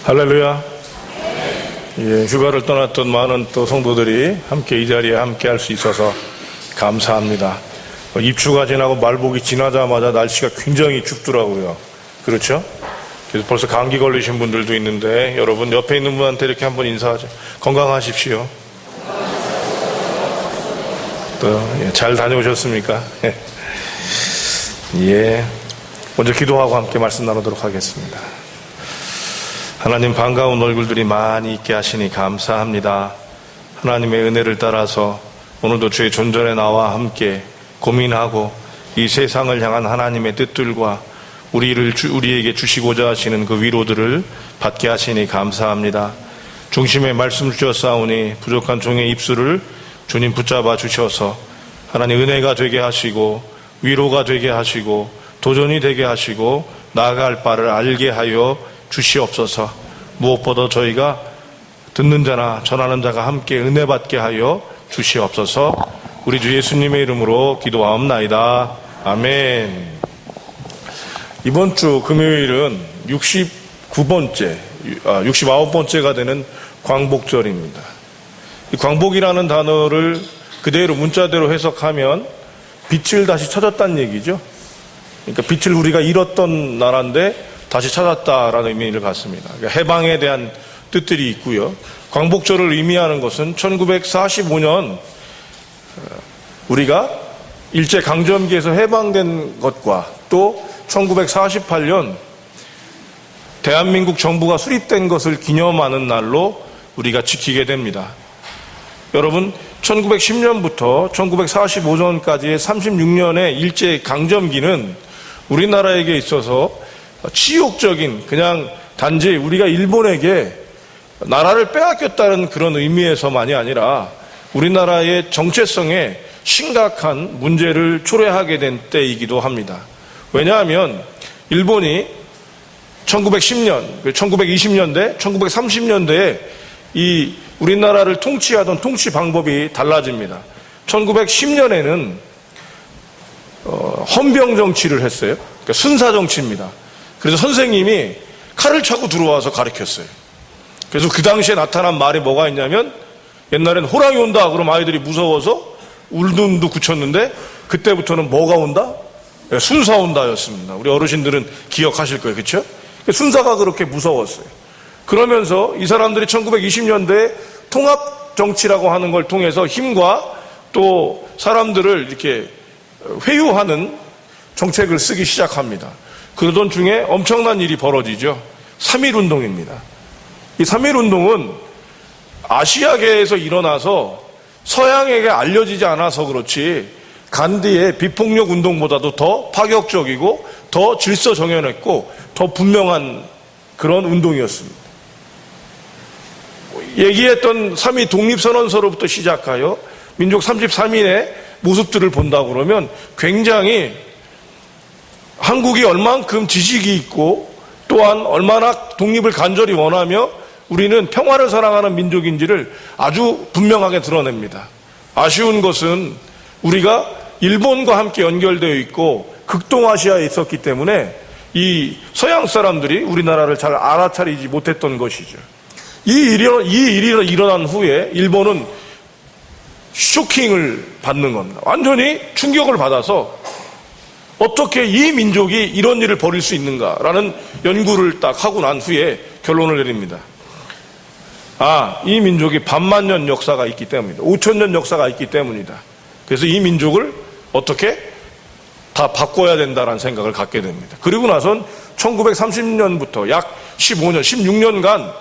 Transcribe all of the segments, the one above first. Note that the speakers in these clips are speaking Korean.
할렐루야. 예, 휴가를 떠났던 많은 또 성도들이 함께 이 자리에 함께 할 수 있어서 감사합니다. 입추가 지나고 말복이 지나자마자 날씨가 굉장히 춥더라고요. 그렇죠? 그래서 벌써 감기 걸리신 분들도 있는데 여러분 옆에 있는 분한테 이렇게 한번 인사하죠. 건강하십시오. 또 잘 다녀오셨습니까? 예, 먼저 기도하고 함께 말씀 나누도록 하겠습니다. 하나님, 반가운 얼굴들이 많이 있게 하시니 감사합니다. 하나님의 은혜를 따라서 오늘도 주의 존전에 나와 함께 고민하고 이 세상을 향한 하나님의 뜻들과 우리에게 주시고자 하시는 그 위로들을 받게 하시니 감사합니다. 중심에 말씀 주셨사오니 부족한 종의 입술을 주님 붙잡아 주셔서 하나님 은혜가 되게 하시고 위로가 되게 하시고 도전이 되게 하시고 나아갈 바를 알게 하여 주시옵소서. 무엇보다 저희가 듣는 자나 전하는 자가 함께 은혜 받게 하여 주시옵소서. 우리 주 예수님의 이름으로 기도하옵나이다. 아멘. 이번 주 금요일은 69번째가 되는 광복절입니다. 이 광복이라는 단어를 그대로 문자대로 해석하면 빛을 다시 찾았다는 얘기죠. 그러니까 빛을 우리가 잃었던 나라인데 다시 찾았다라는 의미를 갖습니다. 그러니까 해방에 대한 뜻들이 있고요. 광복절을 의미하는 것은 1945년 우리가 일제강점기에서 해방된 것과 또 1948년 대한민국 정부가 수립된 것을 기념하는 날로 우리가 지키게 됩니다. 여러분, 1910년부터 1945년까지의 36년의 일제강점기는 우리나라에게 있어서 치욕적인, 그냥 단지 우리가 일본에게 나라를 빼앗겼다는 그런 의미에서만이 아니라 우리나라의 정체성에 심각한 문제를 초래하게 된 때이기도 합니다. 왜냐하면 일본이 1910년, 1920년대, 1930년대에 이 우리나라를 통치하던 통치 방법이 달라집니다. 1910년에는 헌병 정치를 했어요. 그러니까 순사 정치입니다. 그래서 선생님이 칼을 차고 들어와서 가르쳤어요. 그래서 그 당시에 나타난 말이 뭐가 있냐면, 옛날엔 호랑이 온다 그럼 아이들이 무서워서 울음도 굳혔는데 그때부터는 뭐가 온다? 순사 온다였습니다. 우리 어르신들은 기억하실 거예요. 그렇죠? 순사가 그렇게 무서웠어요. 그러면서 이 사람들이 1920년대에 통합 정치라고 하는 걸 통해서 힘과 또 사람들을 이렇게 회유하는 정책을 쓰기 시작합니다. 그러던 중에 엄청난 일이 벌어지죠. 3.1운동입니다. 이 3.1운동은 아시아계에서 일어나서 서양에게 알려지지 않아서 그렇지 간디의 비폭력 운동보다도 더 파격적이고 더 질서 정연했고 더 분명한 그런 운동이었습니다. 얘기했던 3.2 독립선언서로부터 시작하여 민족 33인의 모습들을 본다고 그러면 굉장히 한국이 얼만큼 지식이 있고 또한 얼마나 독립을 간절히 원하며 우리는 평화를 사랑하는 민족인지를 아주 분명하게 드러냅니다. 아쉬운 것은 우리가 일본과 함께 연결되어 있고 극동아시아에 있었기 때문에 이 서양 사람들이 우리나라를 잘 알아차리지 못했던 것이죠. 이 일이 일어난 후에 일본은 쇼킹을 받는 겁니다. 완전히 충격을 받아서 어떻게 이 민족이 이런 일을 벌일 수 있는가라는 연구를 딱 하고 난 후에 결론을 내립니다. 이 민족이 반만년 역사가 있기 때문이다. 5,000년 역사가 있기 때문이다. 그래서 이 민족을 어떻게 다 바꿔야 된다라는 생각을 갖게 됩니다. 그리고 나선 1930년부터 약 15년, 16년간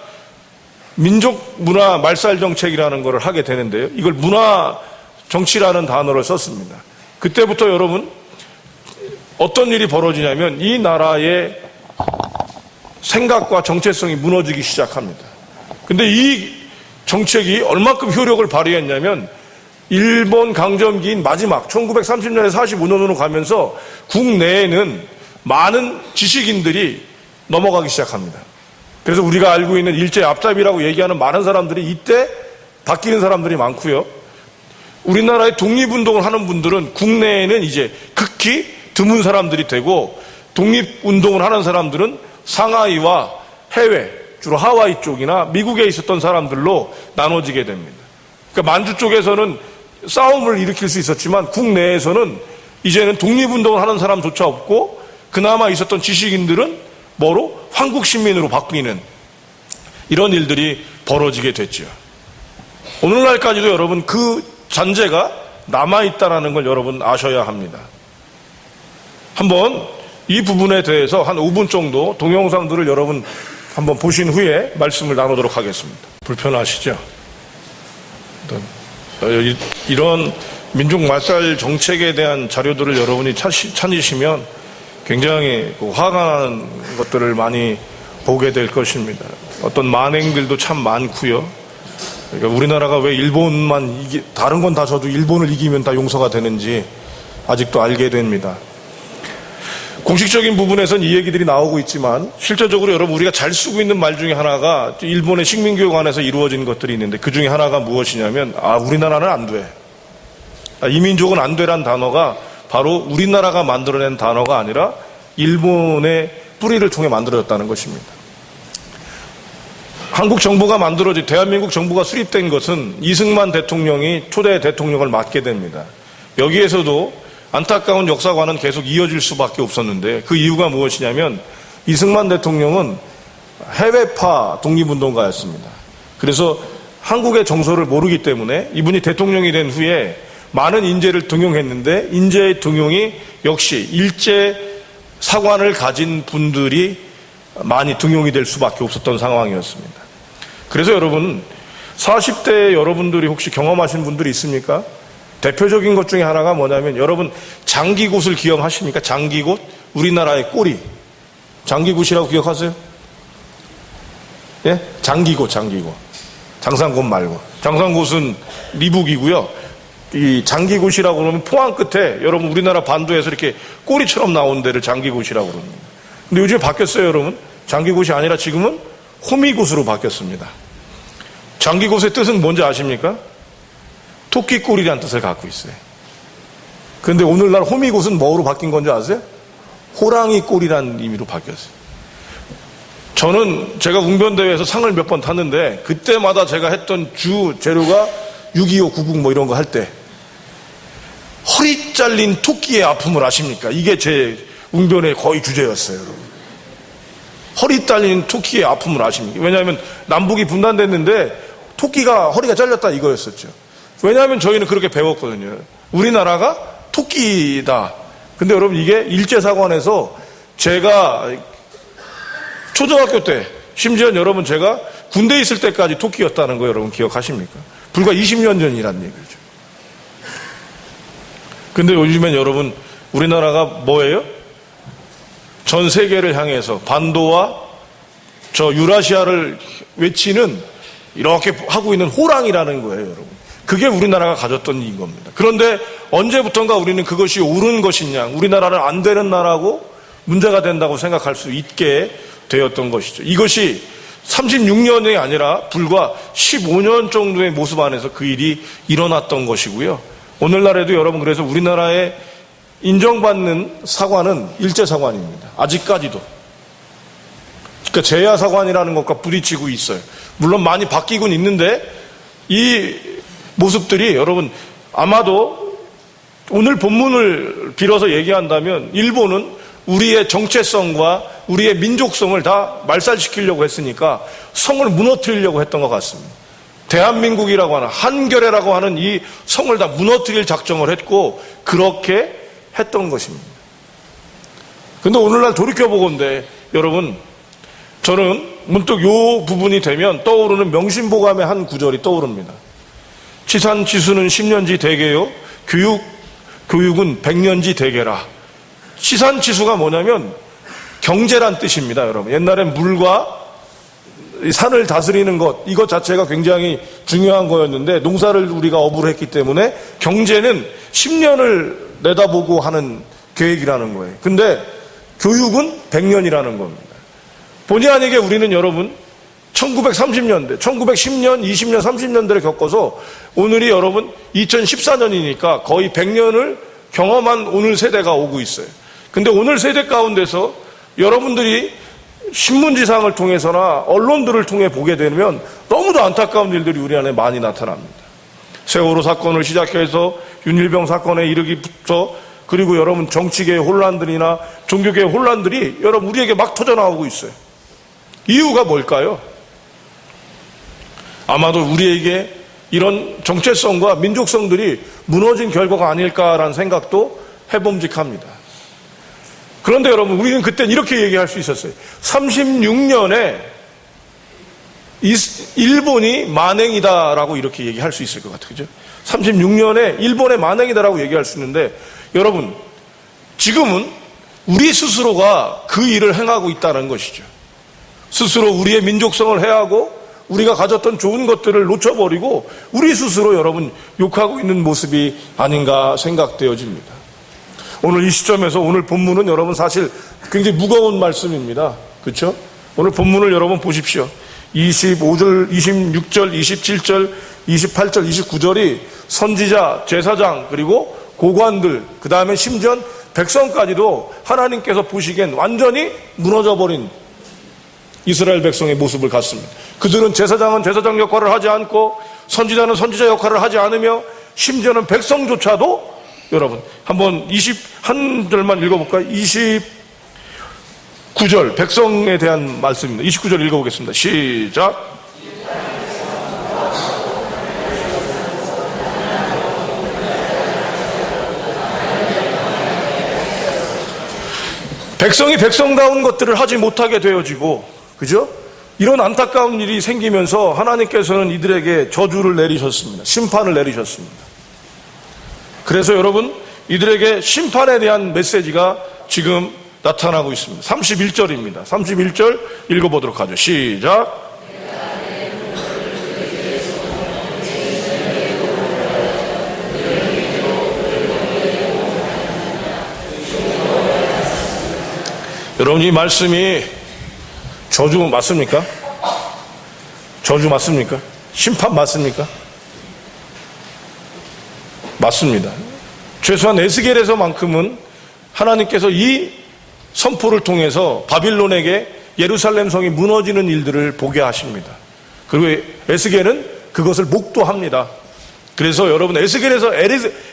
민족 문화 말살 정책이라는 것을 하게 되는데요. 이걸 문화 정치라는 단어를 썼습니다. 그때부터 여러분 어떤 일이 벌어지냐면 이 나라의 생각과 정체성이 무너지기 시작합니다. 근데 이 정책이 얼마큼 효력을 발휘했냐면 일본 강점기인 마지막 1930년에서 45년으로 가면서 국내에는 많은 지식인들이 넘어가기 시작합니다. 그래서 우리가 알고 있는 일제 앞잡이라고 얘기하는 많은 사람들이 이때 바뀌는 사람들이 많고요. 우리나라의 독립운동을 하는 분들은 국내에는 이제 극히 드문 사람들이 되고 독립운동을 하는 사람들은 상하이와 해외, 주로 하와이 쪽이나 미국에 있었던 사람들로 나눠지게 됩니다. 그러니까 만주 쪽에서는 싸움을 일으킬 수 있었지만 국내에서는 이제는 독립운동을 하는 사람조차 없고 그나마 있었던 지식인들은 뭐로? 황국 신민으로 바뀌는 이런 일들이 벌어지게 됐죠. 오늘날까지도 여러분 그 잔재가 남아있다는 걸 여러분 아셔야 합니다. 한번 이 부분에 대해서 한 5분 정도 동영상들을 여러분 한번 보신 후에 말씀을 나누도록 하겠습니다. 불편하시죠? 이런 민족 말살 정책에 대한 자료들을 여러분이 찾으시면 굉장히 화가 나는 것들을 많이 보게 될 것입니다. 어떤 만행들도 참 많고요. 그러니까 우리나라가 왜 일본만 다른 건 다 져도 일본을 이기면 다 용서가 되는지 아직도 알게 됩니다. 공식적인 부분에선 이 얘기들이 나오고 있지만 실제적으로 여러분 우리가 잘 쓰고 있는 말 중에 하나가 일본의 식민교육 안에서 이루어진 것들이 있는데 그 중에 하나가 무엇이냐면 우리나라는 안 돼. 이 민족은 안 되란 단어가 바로 우리나라가 만들어낸 단어가 아니라 일본의 뿌리를 통해 만들어졌다는 것입니다. 한국 정부가 대한민국 정부가 수립된 것은 이승만 대통령이 초대 대통령을 맡게 됩니다. 여기에서도 안타까운 역사관은 계속 이어질 수밖에 없었는데 그 이유가 무엇이냐면 이승만 대통령은 해외파 독립운동가였습니다. 그래서 한국의 정서를 모르기 때문에 이분이 대통령이 된 후에 많은 인재를 등용했는데 인재의 등용이 역시 일제 사관을 가진 분들이 많이 등용이 될 수밖에 없었던 상황이었습니다. 그래서 여러분 40대 여러분들이 혹시 경험하신 분들이 있습니까? 대표적인 것 중에 하나가 뭐냐면 여러분 장기곶을 기억하십니까? 장기곶? 우리나라의 꼬리. 장기곶이라고 기억하세요? 예? 장기곶. 장상곶 말고. 장상곶은 미북이고요. 이 장기곶이라고 그러면 포항 끝에 여러분 우리나라 반도에서 이렇게 꼬리처럼 나온 데를 장기곶이라고 그럽니다. 근데 요즘에 바뀌었어요, 여러분. 장기곶이 아니라 지금은 호미곶으로 바뀌었습니다. 장기곶의 뜻은 뭔지 아십니까? 토끼꼬리라는 뜻을 갖고 있어요. 그런데 오늘날 호미곶은 뭐로 바뀐 건지 아세요? 호랑이 꼬리라는 의미로 바뀌었어요. 저는 제가 웅변대회에서 상을 몇 번 탔는데 그때마다 제가 했던 주 재료가 6.25 구국 뭐 이런 거 할 때 허리 잘린 토끼의 아픔을 아십니까? 이게 제 웅변의 거의 주제였어요, 여러분. 허리 잘린 토끼의 아픔을 아십니까? 왜냐하면 남북이 분단됐는데 토끼가 허리가 잘렸다 이거였었죠. 왜냐하면 저희는 그렇게 배웠거든요. 우리나라가 토끼다. 근데 여러분 이게 일제사관에서 제가 초등학교 때 심지어 여러분 제가 군대에 있을 때까지 토끼였다는 거 여러분 기억하십니까? 불과 20년 전이란 얘기죠. 근데 요즘엔 여러분 우리나라가 뭐예요? 전 세계를 향해서 반도와 저 유라시아를 외치는 이렇게 하고 있는 호랑이라는 거예요, 여러분. 그게 우리나라가 가졌던 일인 겁니다. 그런데 언제부턴가 우리는 그것이 옳은 것이냐, 우리나라는 안 되는 나라고 문제가 된다고 생각할 수 있게 되었던 것이죠. 이것이 36년이 아니라 불과 15년 정도의 모습 안에서 그 일이 일어났던 것이고요. 오늘날에도 여러분 그래서 우리나라에 인정받는 사관은 일제사관입니다. 아직까지도. 그러니까 제야사관이라는 것과 부딪히고 있어요. 물론 많이 바뀌곤 있는데 이 모습들이 여러분 아마도 오늘 본문을 빌어서 얘기한다면 일본은 우리의 정체성과 우리의 민족성을 다 말살시키려고 했으니까 성을 무너뜨리려고 했던 것 같습니다. 대한민국이라고 하는 한겨레라고 하는 이 성을 다 무너뜨릴 작정을 했고 그렇게 했던 것입니다. 근데 오늘날 돌이켜보건대 여러분 저는 문득 요 부분이 되면 떠오르는 명심보감의 한 구절이 떠오릅니다. 치산치수는 10년지 대계요 교육은 100년지 대계라. 치산치수가 뭐냐면 경제란 뜻입니다, 여러분. 옛날엔 물과 산을 다스리는 것, 이것 자체가 굉장히 중요한 거였는데 농사를 우리가 업으로 했기 때문에 경제는 10년을 내다보고 하는 계획이라는 거예요. 근데 교육은 100년이라는 겁니다. 본의 아니게 우리는 여러분 1930년대, 1910년, 20년, 30년대를 겪어서 오늘이 여러분 2014년이니까 거의 100년을 경험한 오늘 세대가 오고 있어요. 근데 오늘 세대 가운데서 여러분들이 신문지상을 통해서나 언론들을 통해 보게 되면 너무도 안타까운 일들이 우리 안에 많이 나타납니다. 세월호 사건을 시작해서 윤일병 사건에 이르기부터, 그리고 여러분 정치계의 혼란들이나 종교계의 혼란들이 여러분 우리에게 막 터져나오고 있어요. 이유가 뭘까요? 아마도 우리에게 이런 정체성과 민족성들이 무너진 결과가 아닐까라는 생각도 해봄직합니다. 그런데 여러분, 우리는 그땐 이렇게 얘기할 수 있었어요. 36년에 일본이 만행이다라고 이렇게 얘기할 수 있을 것 같아요. 그죠? 36년에 일본의 만행이다라고 얘기할 수 있는데, 여러분, 지금은 우리 스스로가 그 일을 행하고 있다는 것이죠. 스스로 우리의 민족성을 해하고 우리가 가졌던 좋은 것들을 놓쳐버리고 우리 스스로 여러분 욕하고 있는 모습이 아닌가 생각되어집니다. 오늘 이 시점에서 오늘 본문은 여러분 사실 굉장히 무거운 말씀입니다. 그렇죠? 오늘 본문을 여러분 보십시오. 25절, 26절, 27절, 28절, 29절이 선지자, 제사장, 그리고 고관들, 그 다음에 심지어 백성까지도 하나님께서 보시기엔 완전히 무너져버린 이스라엘 백성의 모습을 갖습니다. 그들은 제사장은 제사장 역할을 하지 않고 선지자는 선지자 역할을 하지 않으며 심지어는 백성조차도 여러분 한번 21절만 읽어볼까요? 29절 백성에 대한 말씀입니다. 29절 읽어보겠습니다. 시작. 백성이 백성다운 것들을 하지 못하게 되어지고, 그죠? 이런 안타까운 일이 생기면서 하나님께서는 이들에게 저주를 내리셨습니다. 심판을 내리셨습니다. 그래서 여러분, 이들에게 심판에 대한 메시지가 지금 나타나고 있습니다. 31절입니다. 31절 읽어보도록 하죠. 시작. 여러분, 이 말씀이 저주 맞습니까? 저주 맞습니까? 심판 맞습니까? 맞습니다. 최소한 에스겔에서만큼은 하나님께서 이 선포를 통해서 바빌론에게 예루살렘 성이 무너지는 일들을 보게 하십니다. 그리고 에스겔은 그것을 목도합니다. 그래서 여러분,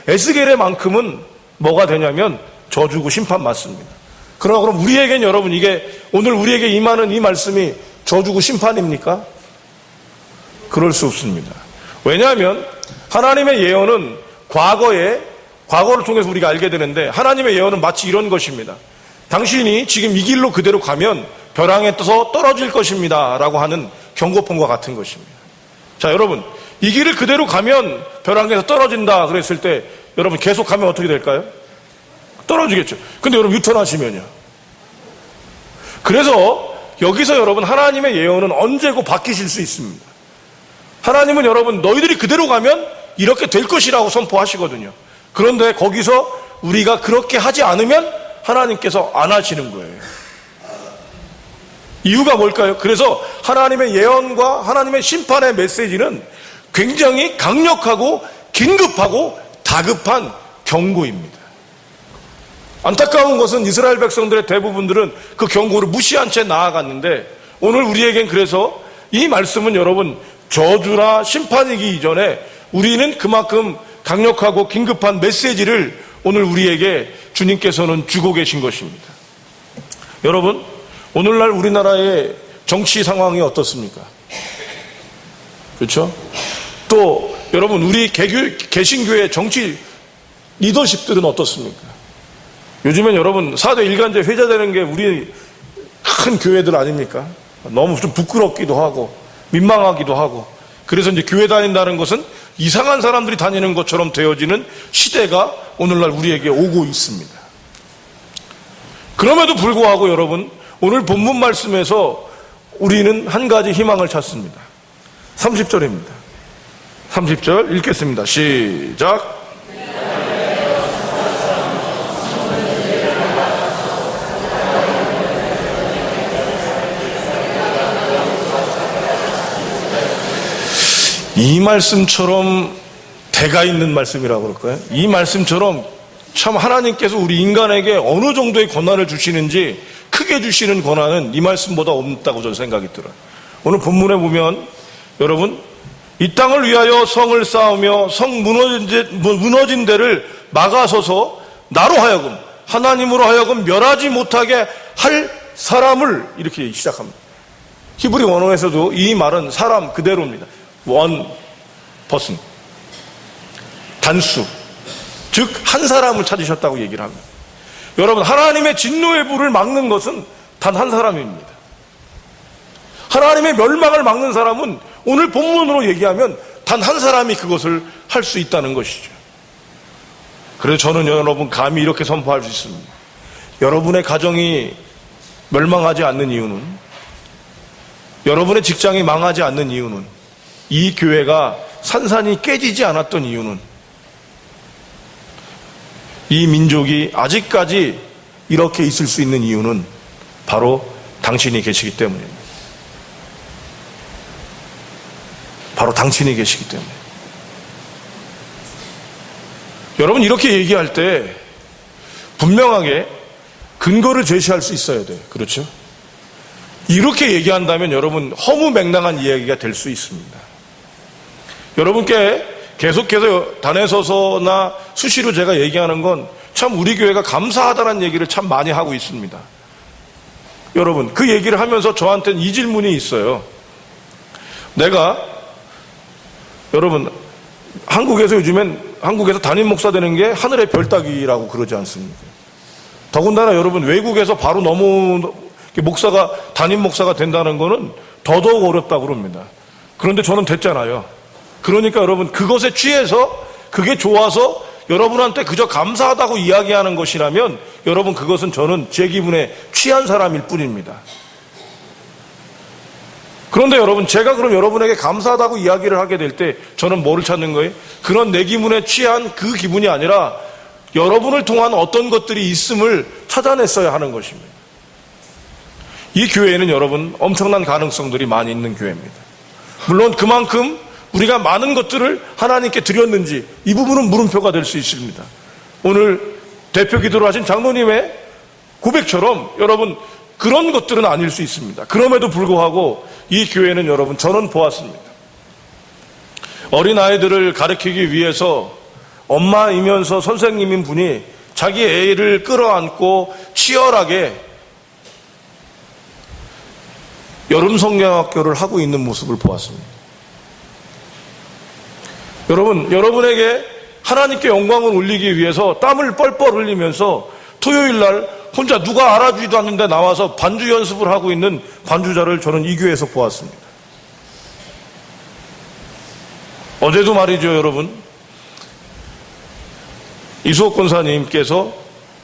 에스겔에만큼은 뭐가 되냐면 저주고 심판 맞습니다. 그러나 그럼 우리에겐 여러분, 이게 오늘 우리에게 임하는 이 말씀이 저주고 심판입니까? 그럴 수 없습니다. 왜냐하면 하나님의 예언은 과거를 통해서 우리가 알게 되는데, 하나님의 예언은 마치 이런 것입니다. 당신이 지금 이 길로 그대로 가면 벼랑에 떠서 떨어질 것입니다 라고 하는 경고폰과 같은 것입니다. 자, 여러분, 이 길을 그대로 가면 벼랑에서 떨어진다 그랬을 때 여러분 계속 가면 어떻게 될까요? 떨어지겠죠. 근데 여러분 유턴하시면요. 그래서 여기서 여러분 하나님의 예언은 언제고 바뀌실 수 있습니다. 하나님은 여러분 너희들이 그대로 가면 이렇게 될 것이라고 선포하시거든요. 그런데 거기서 우리가 그렇게 하지 않으면 하나님께서 안 하시는 거예요. 이유가 뭘까요? 그래서 하나님의 예언과 하나님의 심판의 메시지는 굉장히 강력하고 긴급하고 다급한 경고입니다. 안타까운 것은 이스라엘 백성들의 대부분들은 그 경고를 무시한 채 나아갔는데, 오늘 우리에겐 그래서 이 말씀은 여러분 저주나 심판이기 이전에 우리는 그만큼 강력하고 긴급한 메시지를 오늘 우리에게 주님께서는 주고 계신 것입니다. 여러분, 오늘날 우리나라의 정치 상황이 어떻습니까? 그렇죠? 또 여러분, 우리 개신교의 정치 리더십들은 어떻습니까? 요즘엔 여러분 4대 일간제 회자되는 게 우리 큰 교회들 아닙니까? 너무 좀 부끄럽기도 하고 민망하기도 하고, 그래서 이제 교회 다닌다는 것은 이상한 사람들이 다니는 것처럼 되어지는 시대가 오늘날 우리에게 오고 있습니다. 그럼에도 불구하고 여러분, 오늘 본문 말씀에서 우리는 한 가지 희망을 찾습니다. 30절입니다. 30절 읽겠습니다. 시작. 이 말씀처럼 대가 있는 말씀이라고 그럴까요? 이 말씀처럼 참 하나님께서 우리 인간에게 어느 정도의 권한을 주시는지 크게 주시는 권한은 이 말씀보다 없다고 저는 생각이 들어요. 오늘 본문에 보면 여러분, 이 땅을 위하여 성을 쌓으며 성 무너진 데를 막아서서 나로 하여금, 하나님으로 하여금 멸하지 못하게 할 사람을, 이렇게 시작합니다. 히브리 원어에서도 이 말은 사람 그대로입니다. one person, 단수, 즉 한 사람을 찾으셨다고 얘기를 합니다. 여러분, 하나님의 진노의 불을 막는 것은 단 한 사람입니다. 하나님의 멸망을 막는 사람은 오늘 본문으로 얘기하면 단 한 사람이 그것을 할 수 있다는 것이죠. 그래서 저는 여러분 감히 이렇게 선포할 수 있습니다. 여러분의 가정이 멸망하지 않는 이유는, 여러분의 직장이 망하지 않는 이유는, 이 교회가 산산이 깨지지 않았던 이유는, 이 민족이 아직까지 이렇게 있을 수 있는 이유는 바로 당신이 계시기 때문입니다. 바로 당신이 계시기 때문에. 여러분, 이렇게 얘기할 때 분명하게 근거를 제시할 수 있어야 돼요. 그렇죠? 이렇게 얘기한다면 여러분 허무맹랑한 이야기가 될 수 있습니다. 여러분께 계속해서 단에서나 수시로 제가 얘기하는 건 참 우리 교회가 감사하다는 얘기를 참 많이 하고 있습니다. 여러분, 그 얘기를 하면서 저한테는 이 질문이 있어요. 내가, 여러분, 한국에서 요즘엔 한국에서 담임 목사 되는 게 하늘의 별 따기라고 그러지 않습니까? 더군다나 여러분, 외국에서 바로 목사가, 담임 목사가 된다는 거는 더더욱 어렵다고 그럽니다. 그런데 저는 됐잖아요. 그러니까 여러분, 그것에 취해서 그게 좋아서 여러분한테 그저 감사하다고 이야기하는 것이라면 여러분, 그것은 저는 제 기분에 취한 사람일 뿐입니다. 그런데 여러분, 제가 그럼 여러분에게 감사하다고 이야기를 하게 될 때 저는 뭐를 찾는 거예요? 그런 내 기분에 취한 그 기분이 아니라 여러분을 통한 어떤 것들이 있음을 찾아냈어야 하는 것입니다. 이 교회에는 여러분 엄청난 가능성들이 많이 있는 교회입니다. 물론 그만큼 우리가 많은 것들을 하나님께 드렸는지 이 부분은 물음표가 될 수 있습니다. 오늘 대표 기도를 하신 장로님의 고백처럼 여러분 그런 것들은 아닐 수 있습니다. 그럼에도 불구하고 이 교회는 여러분 저는 보았습니다. 어린아이들을 가르치기 위해서 엄마이면서 선생님인 분이 자기 애를 끌어안고 치열하게 여름 성경학교를 하고 있는 모습을 보았습니다. 여러분, 여러분에게 하나님께 영광을 올리기 위해서 땀을 뻘뻘 흘리면서 토요일 날 혼자 누가 알아주지도 않는데 나와서 반주 연습을 하고 있는 반주자를 저는 이 교회에서 보았습니다. 어제도 말이죠, 여러분. 이수옥 권사님께서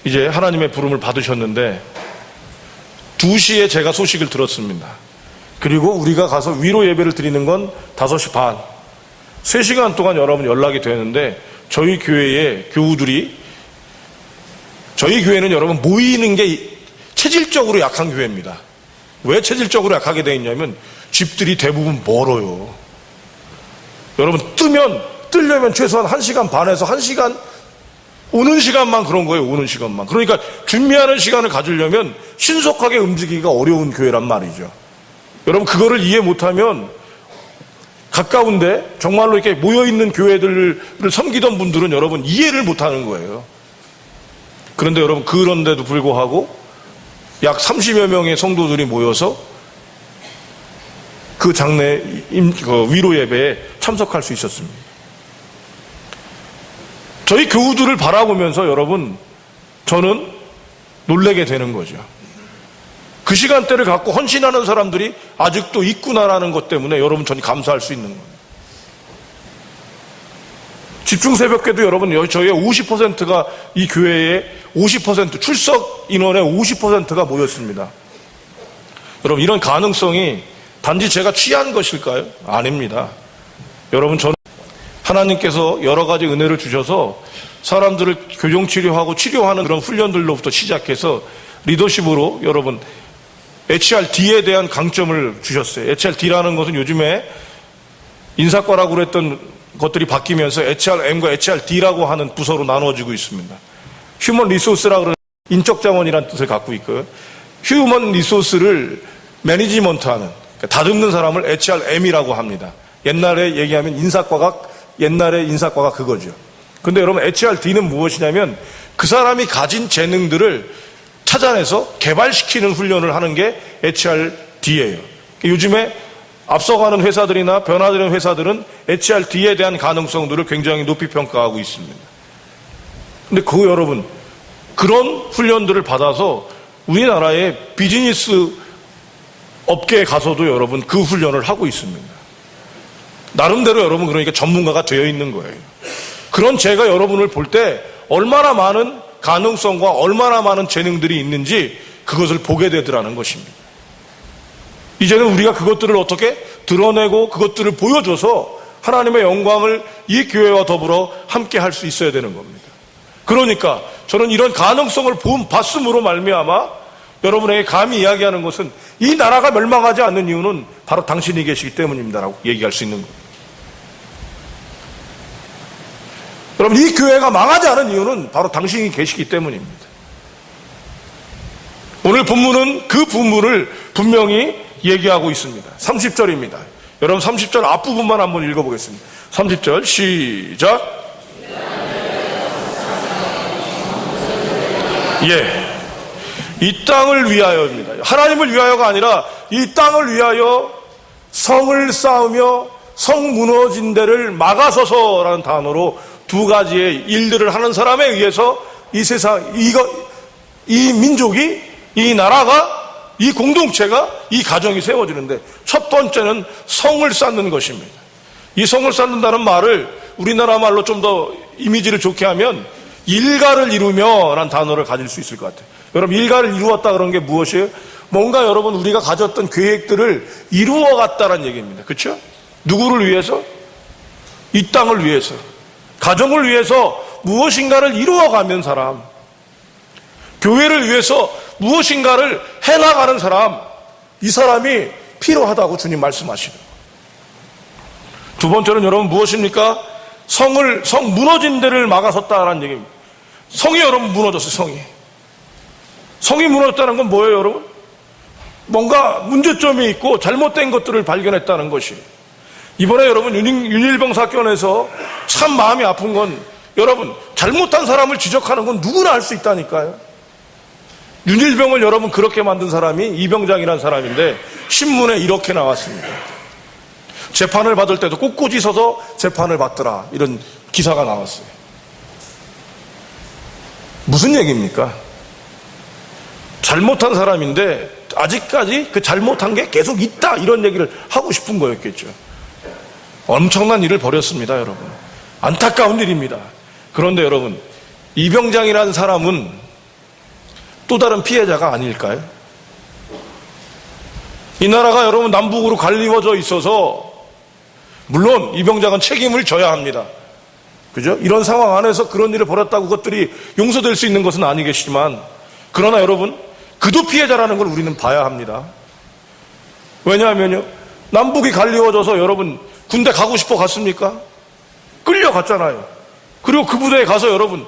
이제 하나님의 부름을 받으셨는데 2시에 제가 소식을 들었습니다. 그리고 우리가 가서 위로 예배를 드리는 건 5시 반. 3시간 동안 여러분 연락이 되는데 저희 교회의 교우들이, 저희 교회는 여러분 모이는 게 체질적으로 약한 교회입니다. 왜 체질적으로 약하게 되어 있냐면 집들이 대부분 멀어요. 여러분 뜨려면 최소한 1시간 반에서 1시간 오는 시간만 그런 거예요. 오는 시간만. 그러니까 준비하는 시간을 가지려면 신속하게 움직이기가 어려운 교회란 말이죠. 여러분 그거를 이해 못하면 가까운데 정말로 이렇게 모여있는 교회들을 섬기던 분들은 여러분 이해를 못하는 거예요. 그런데 여러분 그런데도 불구하고 약 30여 명의 성도들이 모여서 그 장례 위로 예배에 참석할 수 있었습니다. 저희 교우들을 바라보면서 여러분 저는 놀라게 되는 거죠. 그 시간대를 갖고 헌신하는 사람들이 아직도 있구나라는 것 때문에 여러분 저는 감사할 수 있는 거예요. 집중새벽기도 여러분 저희의 50%가 이 교회의 50% 출석 인원의 50%가 모였습니다. 여러분 이런 가능성이 단지 제가 취한 것일까요? 아닙니다. 여러분 저는 하나님께서 여러 가지 은혜를 주셔서 사람들을 교정치료하고 치료하는 그런 훈련들로부터 시작해서 리더십으로 여러분 HRD에 대한 강점을 주셨어요. HRD라는 것은 요즘에 인사과라고 그랬던 것들이 바뀌면서 HRM과 HRD라고 하는 부서로 나누어지고 있습니다. 휴먼 리소스라고 그러는 인적 자원이라는 뜻을 갖고 있고요. 휴먼 리소스를 매니지먼트하는, 그러니까 다듬는 사람을 HRM이라고 합니다. 옛날에 얘기하면 옛날에 인사과가 그거죠. 근데 여러분 HRD는 무엇이냐면 그 사람이 가진 재능들을 찾아내서 개발시키는 훈련을 하는 게 HRD예요. 요즘에 앞서가는 회사들이나 변화되는 회사들은 HRD에 대한 가능성들을 굉장히 높이 평가하고 있습니다. 근데 여러분, 그런 훈련들을 받아서 우리나라의 비즈니스 업계에 가서도 여러분 그 훈련을 하고 있습니다. 나름대로 여러분 그러니까 전문가가 되어 있는 거예요. 그런 제가 여러분을 볼 때 얼마나 많은 가능성과 얼마나 많은 재능들이 있는지 그것을 보게 되더라는 것입니다. 이제는 우리가 그것들을 어떻게 드러내고 그것들을 보여줘서 하나님의 영광을 이 교회와 더불어 함께 할 수 있어야 되는 겁니다. 그러니까 저는 이런 가능성을 봤음으로 말미암아 여러분에게 감히 이야기하는 것은 이 나라가 멸망하지 않는 이유는 바로 당신이 계시기 때문입니다라고 얘기할 수 있는 거예요. 여러분, 이 교회가 망하지 않은 이유는 바로 당신이 계시기 때문입니다. 오늘 본문은 그 부분을 분명히 얘기하고 있습니다. 30절입니다. 여러분 30절 앞부분만 한번 읽어보겠습니다. 30절 시작. 이 땅을 위하여입니다. 하나님을 위하여가 아니라 이 땅을 위하여 성을 쌓으며 성 무너진 데를 막아서서라는 단어로 두 가지의 일들을 하는 사람에 의해서 이 세상, 이 민족이, 이 나라가, 이 공동체가, 이 가정이 세워지는데 첫 번째는 성을 쌓는 것입니다. 이 성을 쌓는다는 말을 우리나라 말로 좀 더 이미지를 좋게 하면 일가를 이루며 라는 단어를 가질 수 있을 것 같아요. 여러분, 일가를 이루었다 그런 게 무엇이에요? 뭔가 여러분 우리가 가졌던 계획들을 이루어갔다는 얘기입니다. 그렇죠? 누구를 위해서? 이 땅을 위해서, 가정을 위해서 무엇인가를 이루어가는 사람, 교회를 위해서 무엇인가를 해나가는 사람, 이 사람이 필요하다고 주님 말씀하시는. 두 번째는 여러분 무엇입니까? 성 무너진 데를 막아섰다라는 얘기입니다. 성이 여러분 무너졌어요. 성이 무너졌다는 건 뭐예요, 여러분? 뭔가 문제점이 있고 잘못된 것들을 발견했다는 것이. 이번에 여러분 윤일병 사건에서 참 마음이 아픈 건 여러분 잘못한 사람을 지적하는 건 누구나 할 수 있다니까요. 윤일병을 여러분 그렇게 만든 사람이 이병장이라는 사람인데 신문에 이렇게 나왔습니다. 재판을 받을 때도 꼿꼿이 서서 재판을 받더라, 이런 기사가 나왔어요. 무슨 얘기입니까? 잘못한 사람인데 아직까지 그 잘못한 게 계속 있다, 이런 얘기를 하고 싶은 거였겠죠. 엄청난 일을 벌였습니다, 여러분. 안타까운 일입니다. 그런데 여러분, 이병장이라는 사람은 또 다른 피해자가 아닐까요? 이 나라가 여러분 남북으로 갈리워져 있어서 물론 이병장은 책임을 져야 합니다. 그죠? 이런 상황 안에서 그런 일을 벌였다고 그것들이 용서될 수 있는 것은 아니겠지만, 그러나 여러분 그도 피해자라는 걸 우리는 봐야 합니다. 왜냐하면요, 남북이 갈리워져서 여러분 군대 가고 싶어 갔습니까? 끌려갔잖아요. 그리고 그 부대에 가서 여러분,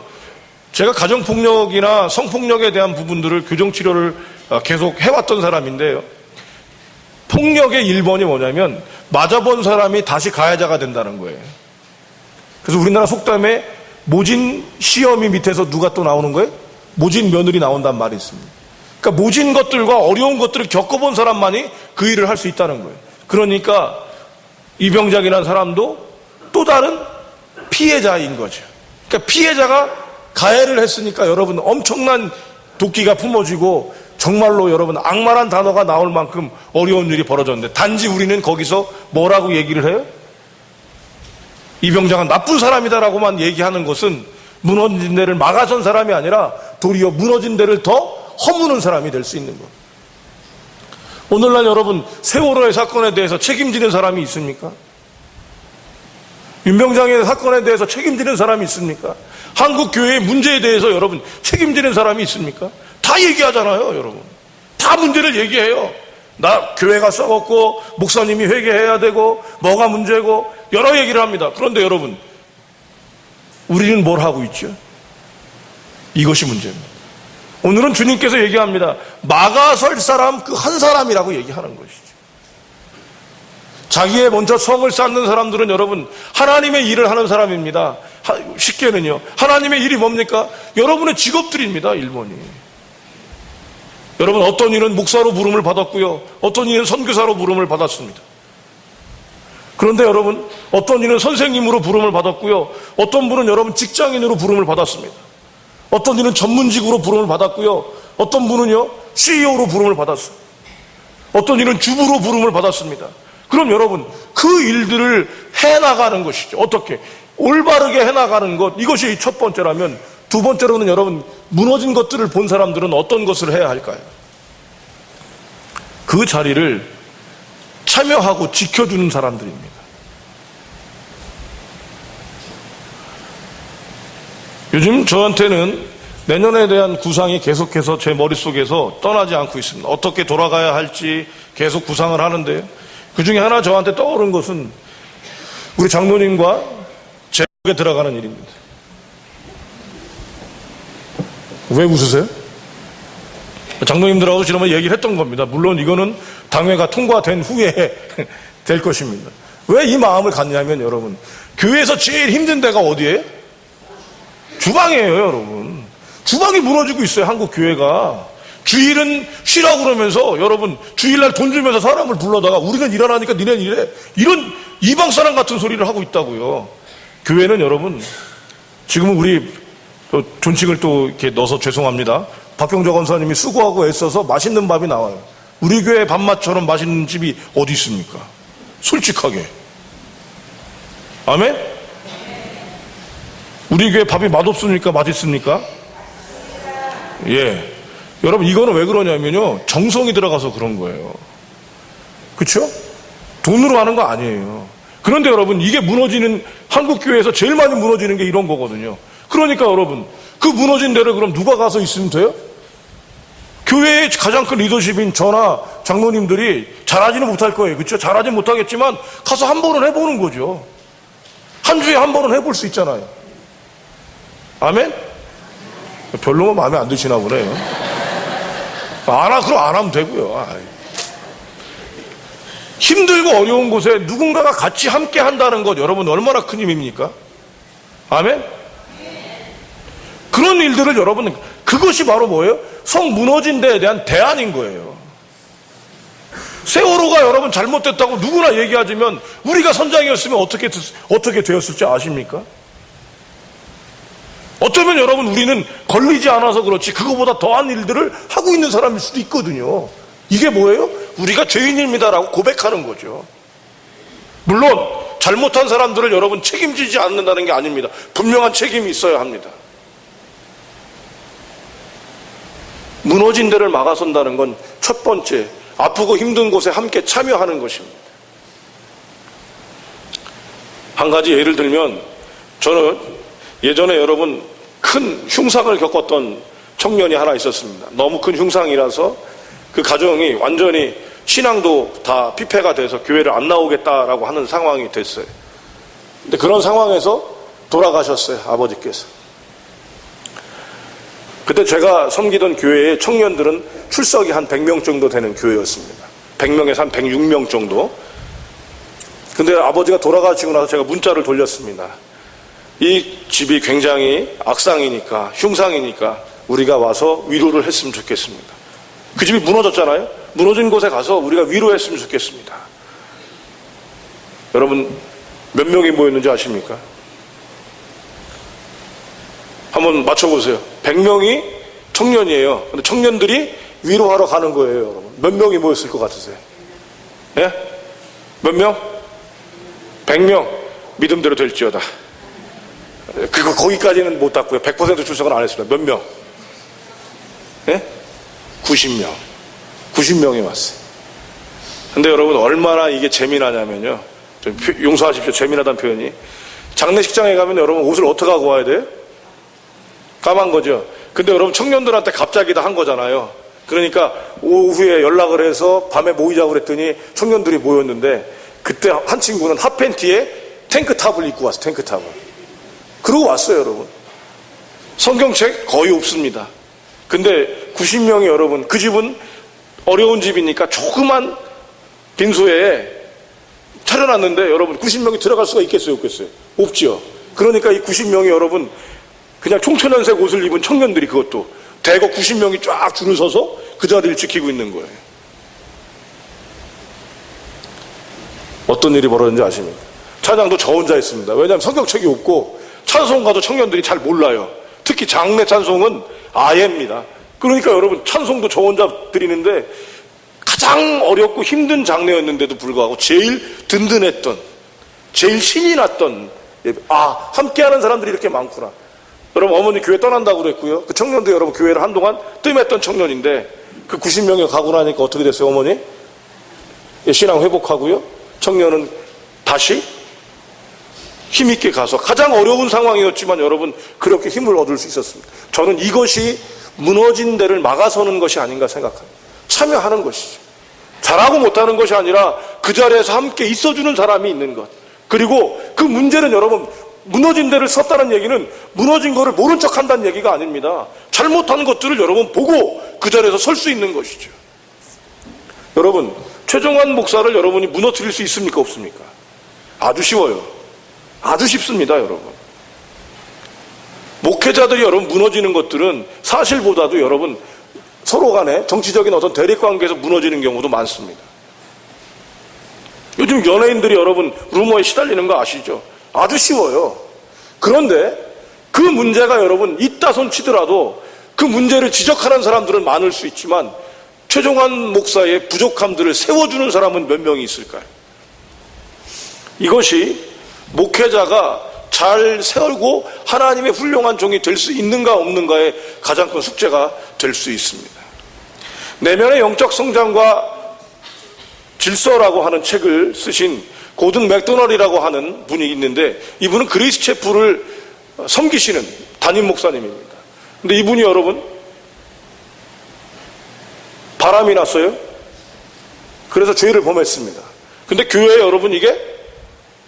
제가 가정폭력이나 성폭력에 대한 부분들을 교정치료를 계속 해왔던 사람인데요, 폭력의 1번이 뭐냐면 맞아본 사람이 다시 가해자가 된다는 거예요. 그래서 우리나라 속담에 모진 시험이 밑에서 누가 또 나오는 거예요? 모진 며느리 나온다는 말이 있습니다. 그러니까 모진 것들과 어려운 것들을 겪어본 사람만이 그 일을 할 수 있다는 거예요. 그러니까 이병장이라는 사람도 또 다른 피해자인 거죠. 그러니까 피해자가 가해를 했으니까 여러분 엄청난 도끼가 품어지고 정말로 여러분 악마란 단어가 나올 만큼 어려운 일이 벌어졌는데, 단지 우리는 거기서 뭐라고 얘기를 해요? 이병장은 나쁜 사람이다라고만 얘기하는 것은 무너진 데를 막아선 사람이 아니라 도리어 무너진 데를 더 허무는 사람이 될 수 있는 거예요. 오늘날 여러분 세월호의 사건에 대해서 책임지는 사람이 있습니까? 윤병장의 사건에 대해서 책임지는 사람이 있습니까? 한국 교회의 문제에 대해서 여러분 책임지는 사람이 있습니까? 다 얘기하잖아요, 여러분. 다 문제를 얘기해요. 나 교회가 썩었고 목사님이 회개해야 되고 뭐가 문제고 여러 얘기를 합니다. 그런데 여러분, 우리는 뭘 하고 있죠? 이것이 문제입니다. 오늘은 주님께서 얘기합니다. 막아설 사람 그 한 사람이라고 얘기하는 것이죠. 자기의 먼저 성을 쌓는 사람들은 여러분 하나님의 일을 하는 사람입니다. 쉽게는요. 하나님의 일이 뭡니까? 여러분의 직업들입니다. 1번이. 여러분 어떤 이는 목사로 부름을 받았고요. 어떤 이는 선교사로 부름을 받았습니다. 그런데 여러분 어떤 이는 선생님으로 부름을 받았고요. 어떤 분은 여러분 직장인으로 부름을 받았습니다. 어떤 이는 전문직으로 부름을 받았고요. 어떤 분은요 CEO로 부름을 받았어요. 어떤 이는 주부로 부름을 받았습니다. 그럼 여러분 그 일들을 해나가는 것이죠. 어떻게? 올바르게 해나가는 것, 이것이 첫 번째라면, 두 번째로는 여러분 무너진 것들을 본 사람들은 어떤 것을 해야 할까요? 그 자리를 참여하고 지켜주는 사람들입니다. 요즘 저한테는 내년에 대한 구상이 계속해서 제 머릿속에서 떠나지 않고 있습니다. 어떻게 돌아가야 할지 계속 구상을 하는데요. 그 중에 하나 저한테 떠오른 것은 우리 장로님과 제국에 들어가는 일입니다. 왜 웃으세요? 장로님들하고 지난번에 얘기를 했던 겁니다. 물론 이거는 당회가 통과된 후에 될 것입니다. 왜 이 마음을 갖냐면 여러분, 교회에서 제일 힘든 데가 어디예요? 주방이에요, 여러분. 주방이 무너지고 있어요, 한국 교회가. 주일은 쉬라고 그러면서 여러분 주일날 돈 주면서 사람을 불러다가 우리는 일하라니까 니네는 일해, 이런 이방 사람 같은 소리를 하고 있다고요. 교회는 여러분 지금은 우리 또 존칭을 또 이렇게 넣어서 죄송합니다. 박경조 권사님이 수고하고 애써서 맛있는 밥이 나와요. 우리 교회 밥맛처럼 맛있는 집이 어디 있습니까? 솔직하게. 아멘? 우리 교회 밥이 맛없습니까? 맛있습니까? 예. 여러분 이거는 왜 그러냐면요, 정성이 들어가서 그런 거예요. 그렇죠? 돈으로 하는 거 아니에요. 그런데 여러분 이게 무너지는, 한국교회에서 제일 많이 무너지는 게 이런 거거든요. 그러니까 여러분 그 무너진 데를 그럼 누가 가서 있으면 돼요? 교회의 가장 큰 리더십인 저나 장로님들이 잘하지는 못할 거예요. 그렇죠? 잘하지는 못하겠지만 가서 한 번은 해보는 거죠. 한 주에 한 번은 해볼 수 있잖아요. 아멘? 별로 마음에 안 드시나 보네요. 그럼 안 하면 되고요. 힘들고 어려운 곳에 누군가가 같이 함께 한다는 것, 여러분 얼마나 큰 힘입니까? 아멘? 그런 일들을 여러분, 그것이 바로 뭐예요? 성 무너진 데에 대한 대안인 거예요. 세월호가 여러분 잘못됐다고 누구나 얘기하지만 우리가 선장이었으면 어떻게 되었을지 아십니까? 어쩌면 여러분 우리는 걸리지 않아서 그렇지 그거보다 더한 일들을 하고 있는 사람일 수도 있거든요. 이게 뭐예요? 우리가 죄인입니다라고 고백하는 거죠. 물론 잘못한 사람들을 여러분 책임지지 않는다는 게 아닙니다. 분명한 책임이 있어야 합니다. 무너진 데를 막아선다는 건 첫 번째, 아프고 힘든 곳에 함께 참여하는 것입니다. 한 가지 예를 들면, 저는 예전에 여러분 큰 흉상을 겪었던 청년이 하나 있었습니다. 너무 큰 흉상이라서 그 가정이 완전히 신앙도 다 피폐가 돼서 교회를 안 나오겠다라고 하는 상황이 됐어요. 근데 그런 상황에서 돌아가셨어요, 아버지께서. 그때 제가 섬기던 교회의 청년들은 출석이 한 100명 정도 되는 교회였습니다. 100명에서 한 106명 정도. 근데 아버지가 돌아가시고 나서 제가 문자를 돌렸습니다. 이 집이 굉장히 악상이니까, 흉상이니까 우리가 와서 위로를 했으면 좋겠습니다. 그 집이 무너졌잖아요. 무너진 곳에 가서 우리가 위로했으면 좋겠습니다. 여러분 몇 명이 모였는지 아십니까? 한번 맞춰보세요. 100명이 청년이에요. 근데 청년들이 위로하러 가는 거예요, 여러분. 몇 명이 모였을 것 같으세요? 예? 몇 명? 100명. 믿음대로 될지어다. 거기까지는 못 땄고요. 100% 출석은 안 했습니다. 몇 명? 예? 90명. 90명이 왔어요. 근데 여러분 얼마나 이게 재미나냐면요. 좀 용서하십시오. 재미나다는 표현이. 장례식장에 가면 여러분 옷을 어떻게 하고 와야 돼요? 까만 거죠. 근데 여러분 청년들한테 갑자기 다 한 거잖아요. 그러니까 오후에 연락을 해서 밤에 모이자고 그랬더니 청년들이 모였는데, 그때 한 친구는 핫팬티에 탱크탑을 입고 왔어요. 탱크탑을. 그러고 왔어요, 여러분. 성경책 거의 없습니다. 근데 90명이 여러분, 그 집은 어려운 집이니까 조그만 빈소에 차려놨는데 여러분 90명이 들어갈 수가 있겠어요, 없겠어요? 없지요. 그러니까 이 90명이 여러분 그냥 청천연색 옷을 입은 청년들이, 그것도 대거 90명이 쫙 줄을 서서 그 자리를 지키고 있는 거예요. 어떤 일이 벌어졌는지 아십니까? 찬양도 저 혼자 했습니다. 왜냐하면 성경책이 없고 찬송가도 청년들이 잘 몰라요. 특히 장례 찬송은 아예입니다. 그러니까 여러분 찬송도 저 혼자 드리는데 가장 어렵고 힘든 장례였는데도 불구하고 제일 든든했던, 제일 신이 났던, 함께하는 사람들이 이렇게 많구나. 여러분 어머니 교회 떠난다고 그랬고요. 그 청년도 여러분 교회를 한동안 뜸했던 청년인데 그 90명이 가고 나니까 어떻게 됐어요, 어머니? 신앙 회복하고요. 청년은 다시 힘있게 가서, 가장 어려운 상황이었지만 여러분 그렇게 힘을 얻을 수 있었습니다. 저는 이것이 무너진 데를 막아서는 것이 아닌가 생각합니다. 참여하는 것이죠. 잘하고 못하는 것이 아니라 그 자리에서 함께 있어주는 사람이 있는 것. 그리고 그 문제는 여러분 무너진 데를 섰다는 얘기는 무너진 거를 모른 척 한다는 얘기가 아닙니다. 잘못한 것들을 여러분 보고 그 자리에서 설 수 있는 것이죠. 여러분 최종환 목사를 여러분이 무너뜨릴 수 있습니까, 없습니까? 아주 쉬워요. 아주 쉽습니다, 여러분. 목회자들이 여러분 무너지는 것들은 사실보다도 여러분 서로 간에 정치적인 어떤 대립관계에서 무너지는 경우도 많습니다. 요즘 연예인들이 여러분 루머에 시달리는 거 아시죠? 아주 쉬워요. 그런데 그 문제가 여러분 있다 손 치더라도 그 문제를 지적하는 사람들은 많을 수 있지만 최종환 목사의 부족함들을 세워주는 사람은 몇 명이 있을까요? 이것이 목회자가 잘 세우고 하나님의 훌륭한 종이 될 수 있는가 없는가의 가장 큰 숙제가 될 수 있습니다. 내면의 영적 성장과 질서라고 하는 책을 쓰신 고든 맥도널이라고 하는 분이 있는데, 이분은 그레이스 채플을 섬기시는 담임 목사님입니다. 근데 이분이 여러분 바람이 났어요. 그래서 죄를 범했습니다. 근데 교회에 여러분 이게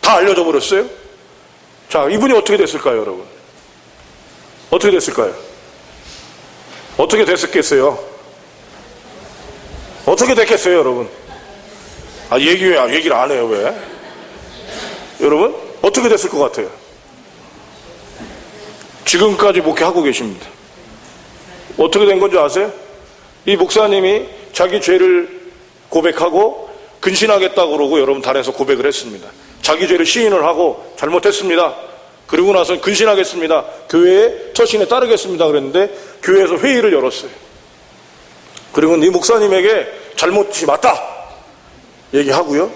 다 알려져 버렸어요. 자, 이분이 어떻게 됐을까요, 여러분? 어떻게 됐을까요? 어떻게 됐었겠어요? 어떻게 됐겠어요, 여러분? 얘기를 안 해요, 왜? 여러분, 어떻게 됐을 것 같아요? 지금까지 목회하고 계십니다. 어떻게 된 건지 아세요? 이 목사님이 자기 죄를 고백하고 근신하겠다고 그러고 여러분 단에서 고백을 했습니다. 자기 죄를 시인을 하고 잘못했습니다. 그리고 나서 근신하겠습니다. 교회의 처신에 따르겠습니다. 그랬는데 교회에서 회의를 열었어요. 그리고 이 목사님에게 잘못이 맞다 얘기하고요.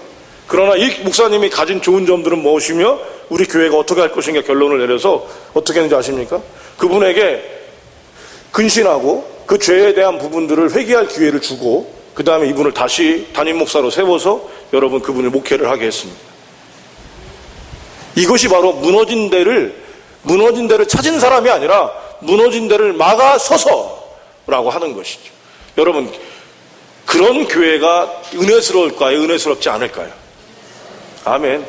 그러나 이 목사님이 가진 좋은 점들은 무엇이며 우리 교회가 어떻게 할 것인가 결론을 내려서 어떻게 했는지 아십니까? 그분에게 근신하고 그 죄에 대한 부분들을 회개할 기회를 주고 그 다음에 이분을 다시 담임 목사로 세워서 여러분 그분을 목회를 하게 했습니다. 이것이 바로 무너진 데를 찾은 사람이 아니라 무너진 데를 막아서서라고 하는 것이죠. 여러분 그런 교회가 은혜스러울까요? 은혜스럽지 않을까요? 아멘.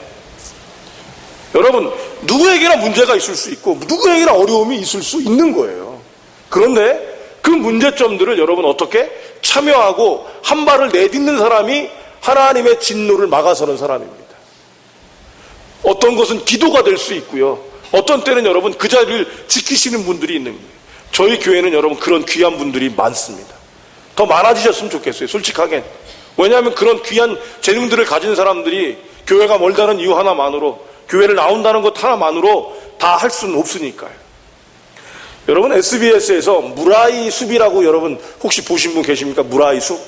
여러분 누구에게나 문제가 있을 수 있고 누구에게나 어려움이 있을 수 있는 거예요. 그런데 그 문제점들을 여러분 어떻게 참여하고 한 발을 내딛는 사람이 하나님의 진노를 막아서는 사람입니다. 어떤 것은 기도가 될 수 있고요. 어떤 때는 여러분 그 자리를 지키시는 분들이 있는 거예요. 저희 교회는 여러분 그런 귀한 분들이 많습니다. 더 많아지셨으면 좋겠어요, 솔직하게. 왜냐하면 그런 귀한 재능들을 가진 사람들이 교회가 멀다는 이유 하나만으로, 교회를 나온다는 것 하나만으로 다 할 수는 없으니까요. 여러분 SBS에서 무라이 숲이라고 여러분 혹시 보신 분 계십니까? 무라이 숲?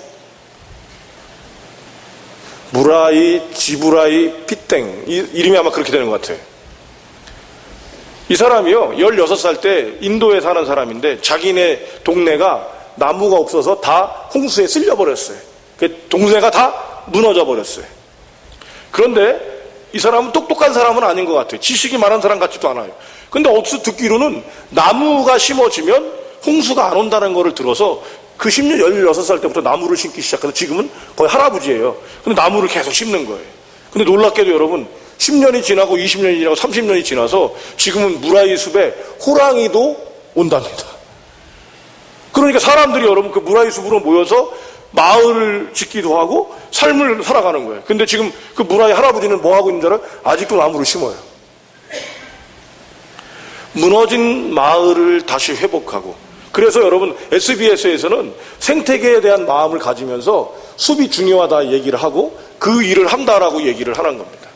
무라이, 지브라이, 피땡, 이름이 아마 그렇게 되는 것 같아요. 이 사람이요 16살 때 인도에 사는 사람인데 자기네 동네가 나무가 없어서 다 홍수에 쓸려버렸어요. 동네가 다 무너져 버렸어요. 그런데 이 사람은 똑똑한 사람은 아닌 것 같아요. 지식이 많은 사람 같지도 않아요. 근데 어디서 듣기로는 나무가 심어지면 홍수가 안 온다는 거를 들어서 그 16살 때부터 나무를 심기 시작해서 지금은 거의 할아버지예요. 근데 나무를 계속 심는 거예요. 근데 놀랍게도 여러분 10년이 지나고 20년이 지나고 30년이 지나서 지금은 무라이 숲에 호랑이도 온답니다. 그러니까 그러니까 사람들이 여러분 그 무라이 숲으로 모여서 마을을 짓기도 하고 삶을 살아가는 거예요. 근데 지금 그 무라이 할아버지는 뭐 하고 있는 줄 알아요? 아직도 나무를 심어요. 무너진 마을을 다시 회복하고, 그래서 여러분 SBS에서는 생태계에 대한 마음을 가지면서 숲이 중요하다 얘기를 하고 그 일을 한다라고 얘기를 하는 겁니다.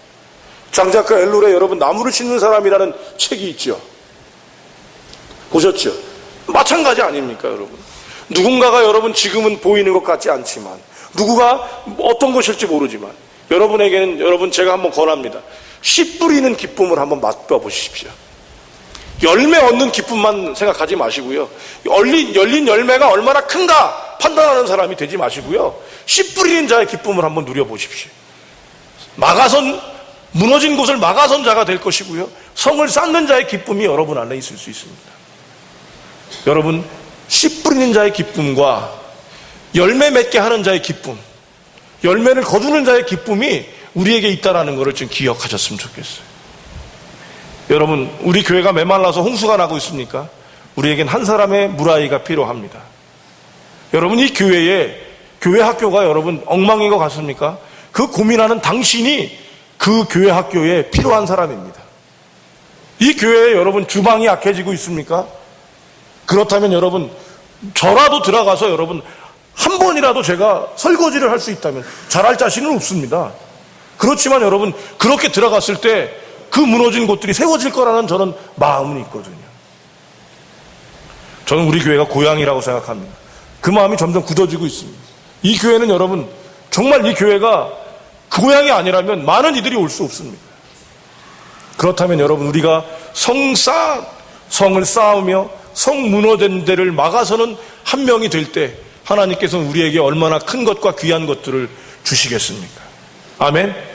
장작가 엘룰에 여러분 나무를 심는 사람이라는 책이 있죠. 보셨죠? 마찬가지 아닙니까 여러분? 누군가가 여러분 지금은 보이는 것 같지 않지만, 누구가 어떤 것일지 모르지만 여러분에게는, 여러분 제가 한번 권합니다. 씨 뿌리는 기쁨을 한번 맛봐 보십시오. 열매 얻는 기쁨만 생각하지 마시고요. 열린 열매가 얼마나 큰가 판단하는 사람이 되지 마시고요. 씨 뿌리는 자의 기쁨을 한번 누려보십시오. 무너진 곳을 막아선 자가 될 것이고요. 성을 쌓는 자의 기쁨이 여러분 안에 있을 수 있습니다. 여러분, 씨 뿌리는 자의 기쁨과 열매 맺게 하는 자의 기쁨, 열매를 거두는 자의 기쁨이 우리에게 있다는 것을 좀 기억하셨으면 좋겠어요. 여러분, 우리 교회가 메말라서 홍수가 나고 있습니까? 우리에겐 한 사람의 무라이가 필요합니다. 여러분, 이 교회 학교가 여러분 엉망인 것 같습니까? 그 고민하는 당신이 그 교회 학교에 필요한 사람입니다. 이 교회에 여러분 주방이 약해지고 있습니까? 그렇다면 여러분, 저라도 들어가서 여러분 한 번이라도 제가 설거지를 할 수 있다면, 잘할 자신은 없습니다. 그렇지만 여러분, 그렇게 들어갔을 때 그 무너진 곳들이 세워질 거라는 저는 마음은 있거든요. 저는 우리 교회가 고향이라고 생각합니다. 그 마음이 점점 굳어지고 있습니다. 이 교회는 여러분, 정말 이 교회가 그 고향이 아니라면 많은 이들이 올 수 없습니다. 그렇다면 여러분, 우리가 성을 쌓으며 성 무너진 데를 막아서는 한 명이 될 때 하나님께서는 우리에게 얼마나 큰 것과 귀한 것들을 주시겠습니까? 아멘.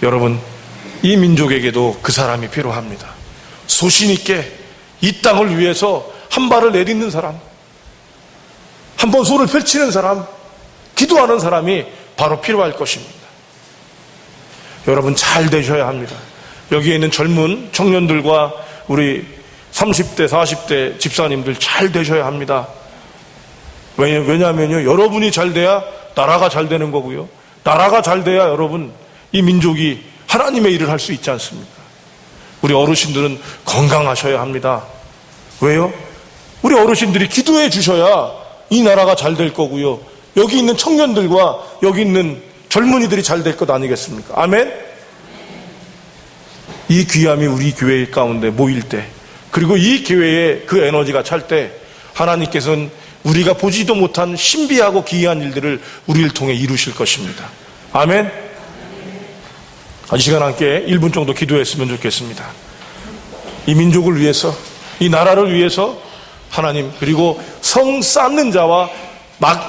여러분, 이 민족에게도 그 사람이 필요합니다. 소신 있게 이 땅을 위해서 한 발을 내딛는 사람, 한 번 손을 펼치는 사람, 기도하는 사람이 바로 필요할 것입니다. 여러분, 잘 되셔야 합니다. 여기에 있는 젊은 청년들과 우리 30대, 40대 집사님들 잘 되셔야 합니다. 왜냐하면요, 여러분이 잘 돼야 나라가 잘 되는 거고요. 나라가 잘 돼야 여러분, 이 민족이 하나님의 일을 할 수 있지 않습니까? 우리 어르신들은 건강하셔야 합니다. 왜요? 우리 어르신들이 기도해 주셔야 이 나라가 잘 될 거고요. 여기 있는 청년들과 여기 있는 젊은이들이 잘 될 것 아니겠습니까? 아멘? 이 귀함이 우리 교회 가운데 모일 때, 그리고 이 교회에 그 에너지가 찰 때 하나님께서는 우리가 보지도 못한 신비하고 기이한 일들을 우리를 통해 이루실 것입니다. 아멘? 이 시간 함께 1분 정도 기도했으면 좋겠습니다. 이 민족을 위해서, 이 나라를 위해서 하나님, 그리고 성 쌓는 자와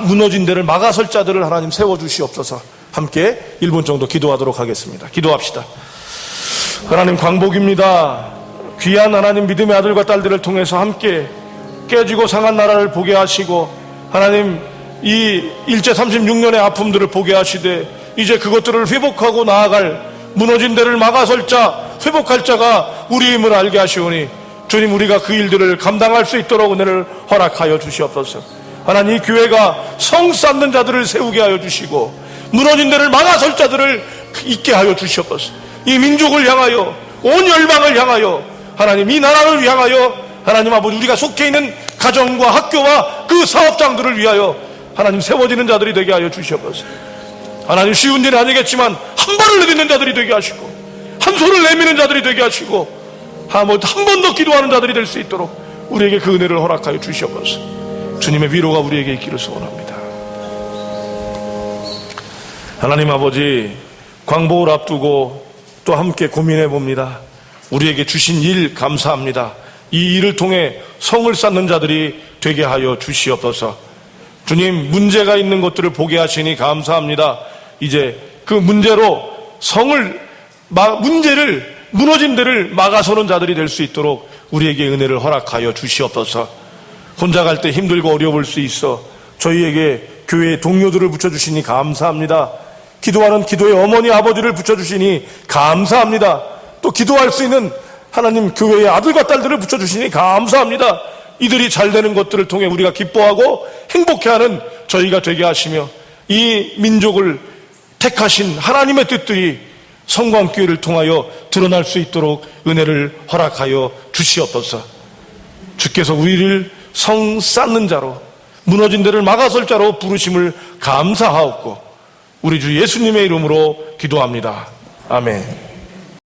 무너진 데를 막아설 자들을 하나님 세워주시옵소서. 함께 1분 정도 기도하도록 하겠습니다. 기도합시다. 하나님, 광복입니다. 귀한 하나님 믿음의 아들과 딸들을 통해서 함께 깨지고 상한 나라를 보게 하시고, 하나님 이 일제 36년의 아픔들을 보게 하시되 이제 그것들을 회복하고 나아갈, 무너진 데를 막아설 자, 회복할 자가 우리임을 알게 하시오니 주님, 우리가 그 일들을 감당할 수 있도록 은혜를 허락하여 주시옵소서. 하나님, 이 교회가 성 쌓는 자들을 세우게 하여 주시고 무너진 데를 막아설 자들을 있게 하여 주시옵소서. 이 민족을 향하여, 온 열방을 향하여, 하나님 이 나라를 향하여, 하나님 아버지, 우리가 속해 있는 가정과 학교와 그 사업장들을 위하여 하나님 세워지는 자들이 되게 하여 주시옵소서. 하나님, 쉬운 일은 아니겠지만 한 발을 내딛는 자들이 되게 하시고 한 손을 내미는 자들이 되게 하시고 한 번 더 기도하는 자들이 될 수 있도록 우리에게 그 은혜를 허락하여 주시옵소서. 주님의 위로가 우리에게 있기를 소원합니다. 하나님 아버지, 광복을 앞두고 또 함께 고민해 봅니다. 우리에게 주신 일 감사합니다. 이 일을 통해 성을 쌓는 자들이 되게 하여 주시옵소서. 주님, 문제가 있는 것들을 보게 하시니 감사합니다. 이제 그 문제로 무너진 데를 막아서는 자들이 될 수 있도록 우리에게 은혜를 허락하여 주시옵소서. 혼자 갈 때 힘들고 어려울 수 있어 저희에게 교회의 동료들을 붙여주시니 감사합니다. 기도하는 기도의 어머니 아버지를 붙여주시니 감사합니다. 또 기도할 수 있는 하나님 교회의 아들과 딸들을 붙여주시니 감사합니다. 이들이 잘 되는 것들을 통해 우리가 기뻐하고 행복해하는 저희가 되게 하시며 이 민족을 택하신 하나님의 뜻들이 성광교회를 통하여 드러날 수 있도록 은혜를 허락하여 주시옵소서. 주께서 우리를 성 쌓는 자로, 무너진 데를 막아설 자로 부르심을 감사하옵고 우리 주 예수님의 이름으로 기도합니다. 아멘.